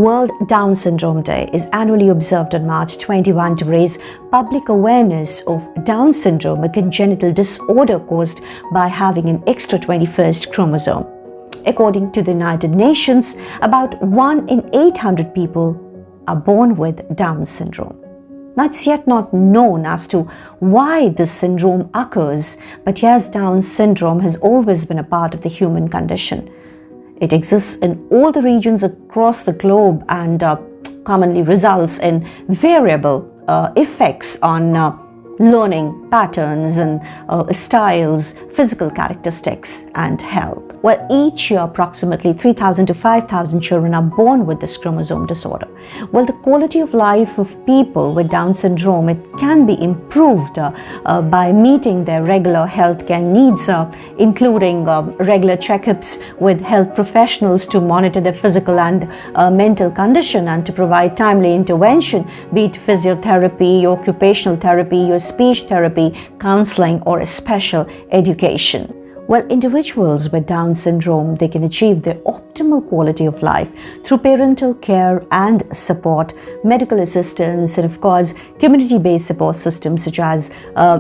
World Down Syndrome Day is annually observed on March 21 to raise public awareness of Down syndrome, a congenital disorder caused by having an extra 21st chromosome. According to the United Nations, about 1 in 800 people are born with Down syndrome. Now, it's yet not known as to why this syndrome occurs, but yes, Down syndrome has always been a part of the human condition. It exists in all the regions across the globe and commonly results in variable effects on learning patterns and styles, physical characteristics, and health. Well, each year approximately 3,000 to 5,000 children are born with this chromosome disorder. Well, the quality of life of people with Down syndrome, it can be improved by meeting their regular healthcare needs, including regular checkups with health professionals to monitor their physical and mental condition and to provide timely intervention, be it physiotherapy, occupational therapy, or speech therapy, counseling, or special education. Well, individuals with Down syndrome, they can achieve their optimal quality of life through parental care and support, medical assistance, and of course, community-based support systems such as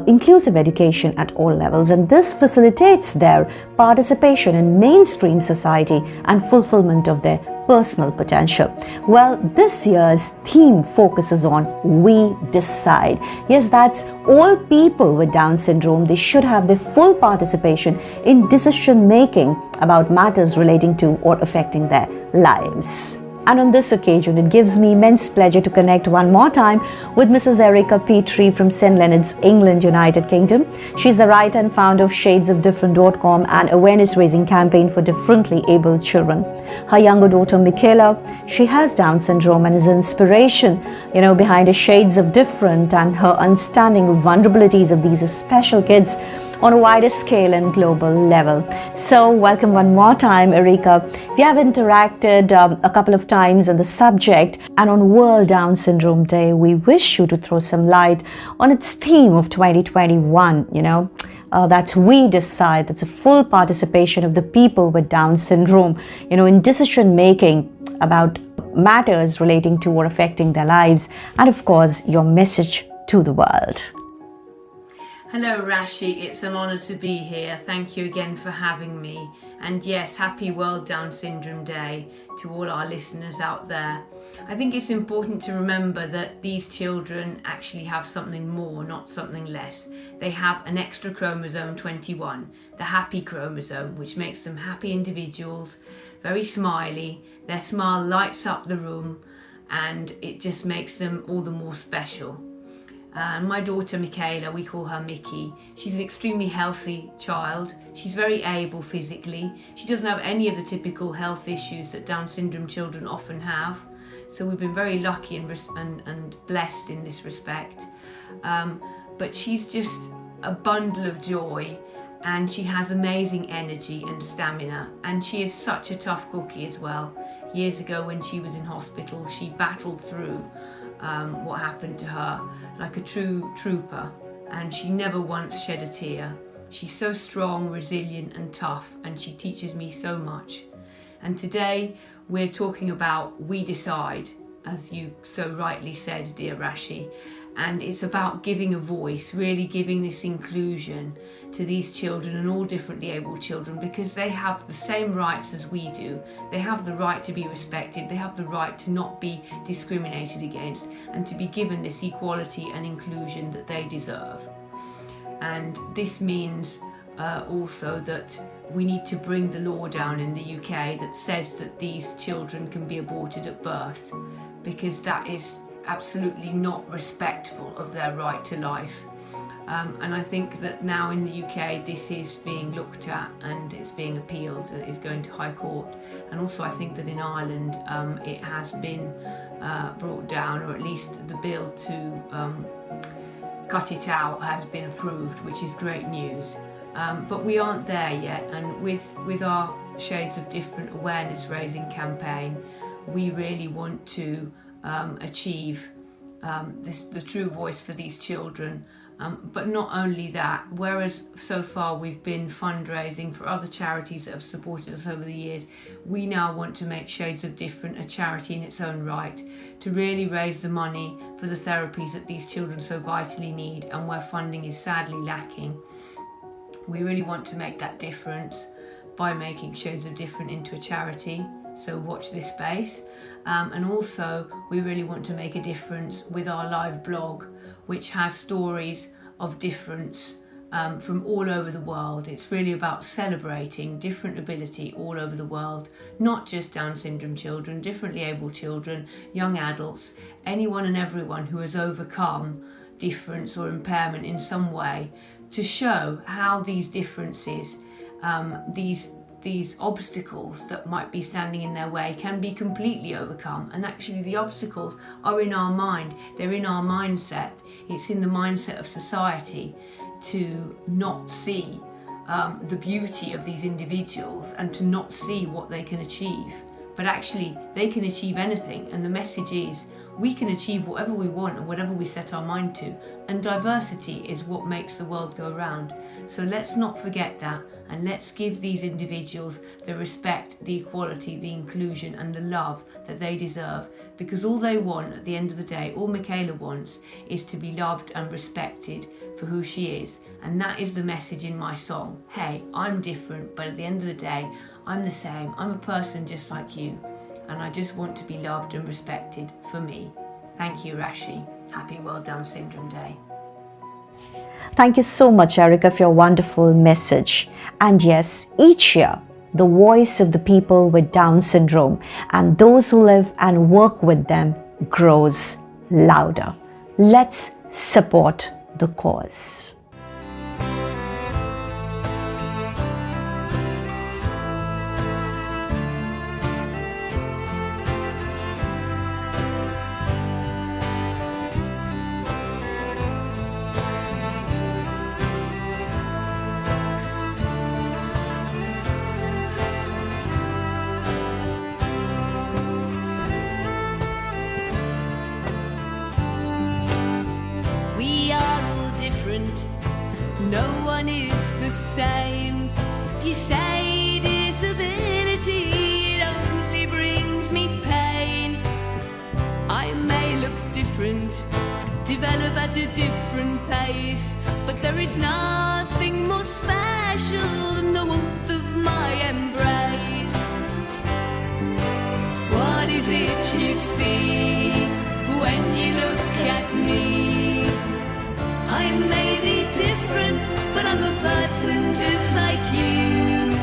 inclusive education at all levels. And this facilitates their participation in mainstream society and fulfillment of their personal potential. Well, this year's theme focuses on We Decide. Yes, that's all people with Down syndrome, they should have their full participation in decision making about matters relating to or affecting their lives. And on this occasion, it gives me immense pleasure to connect one more time with Mrs. Erika Petrie from St. Leonard's, England, United Kingdom. She's the writer and founder of shadesofdifferent.com, an awareness-raising campaign for differently abled children. Her younger daughter, Michaela, she has Down syndrome and is an inspiration, behind the Shades of Different and her understanding of vulnerabilities of these special kids on a wider scale and global level. So welcome one more time, Erika. We have interacted a couple of times on the subject, and on World Down Syndrome Day, we wish you to throw some light on its theme of 2021, that's We Decide. That's a full participation of the people with Down syndrome, in decision making about matters relating to or affecting their lives, and of course, your message to the world. Hello Rashi, it's an honour to be here. Thank you again for having me. And yes, happy World Down Syndrome Day to all our listeners out there. I think it's important to remember that these children actually have something more, not something less. They have an extra chromosome 21, the happy chromosome, which makes them happy individuals, very smiley. Their smile lights up the room and it just makes them all the more special. My daughter Michaela, we call her Mickey, she's an extremely healthy child. She's very able physically. She doesn't have any of the typical health issues that Down syndrome children often have. So we've been very lucky and blessed in this respect. But she's just a bundle of joy, and she has amazing energy and stamina. And she is such a tough cookie as well. Years ago when she was in hospital, she battled through what happened to her like a true trooper, and she never once shed a tear. She's so strong, resilient and tough, and she teaches me so much. And today we're talking about We Decide, as you so rightly said, dear Rashi, and it's about giving a voice, really giving this inclusion to these children and all differently abled children, because they have the same rights as we do. They have the right to be respected, they have the right to not be discriminated against, and to be given this equality and inclusion that they deserve. And this means also that we need to bring the law down in the UK that says that these children can be aborted at birth, because that is absolutely not respectful of their right to life. And I think that now in the UK this is being looked at and it's being appealed, it's going to High Court. And also I think that in Ireland it has been brought down, or at least the bill to cut it out has been approved, which is great news. But we aren't there yet, and with our Shades of Different awareness raising campaign, we really want to achieve the true voice for these children But not only that, whereas so far we've been fundraising for other charities that have supported us over the years, we now want to make Shades of Different a charity in its own right, to really raise the money for the therapies that these children so vitally need and where funding is sadly lacking. We really want to make that difference by making Shades of Different into a charity, so watch this space. And also we really want to make a difference with our live blog, which has stories of difference from all over the world. It's really about celebrating different ability all over the world, not just Down syndrome children, differently able children, young adults, anyone and everyone who has overcome difference or impairment in some way, to show how these differences, these obstacles that might be standing in their way can be completely overcome. And actually the obstacles are in our mind, they're in our mindset. It's in the mindset of society to not see the beauty of these individuals and to not see what they can achieve. But actually they can achieve anything, and the message is we can achieve whatever we want and whatever we set our mind to, and diversity is what makes the world go round. So let's not forget that, and let's give these individuals the respect, the equality, the inclusion and the love that they deserve, because all they want at the end of the day, all Michaela wants, is to be loved and respected for who she is. And that is the message in my song. Hey, I'm different, but at the end of the day, I'm the same. I'm a person just like you, and I just want to be loved and respected for me. Thank you, Rashi. Happy World Down Syndrome Day. Thank you so much, Erika, for your wonderful message. And yes, each year, the voice of the people with Down syndrome and those who live and work with them grows louder. Let's support the cause. No one is the same. You say disability, it only brings me pain. I may look different, develop at a different pace, but there is nothing more special than the warmth of my embrace. What is it you see when you look at me? I may be different, but I'm a person just like you.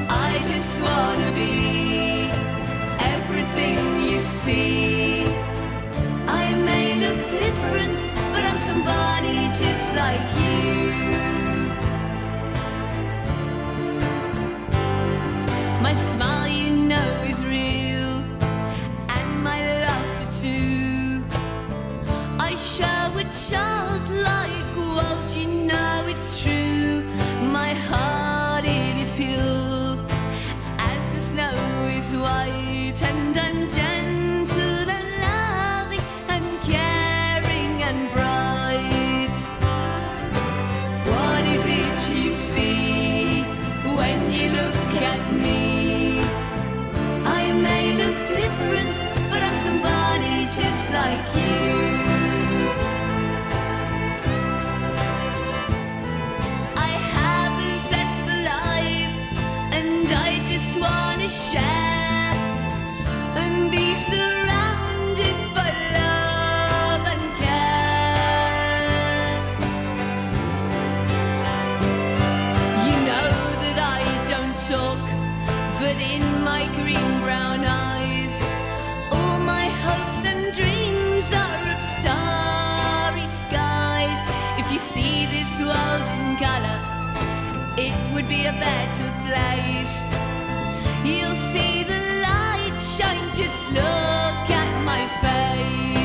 I just wanna be everything you see. I may look different, but I'm somebody just like you. My smile, you know, is real, and my laughter too. I show a childlike world, you know it's true. My heart, it is pure, as the snow is white, and I'm gentle and loving and caring and bright. What is it you see when you look at me? I may look different, but I'm somebody just like you. Share and be surrounded by love and care. You know that I don't talk, but in my green-brown eyes, all my hopes and dreams are of starry skies. If you see this world in colour, it would be a better place. You'll see the light shine, just look at my face.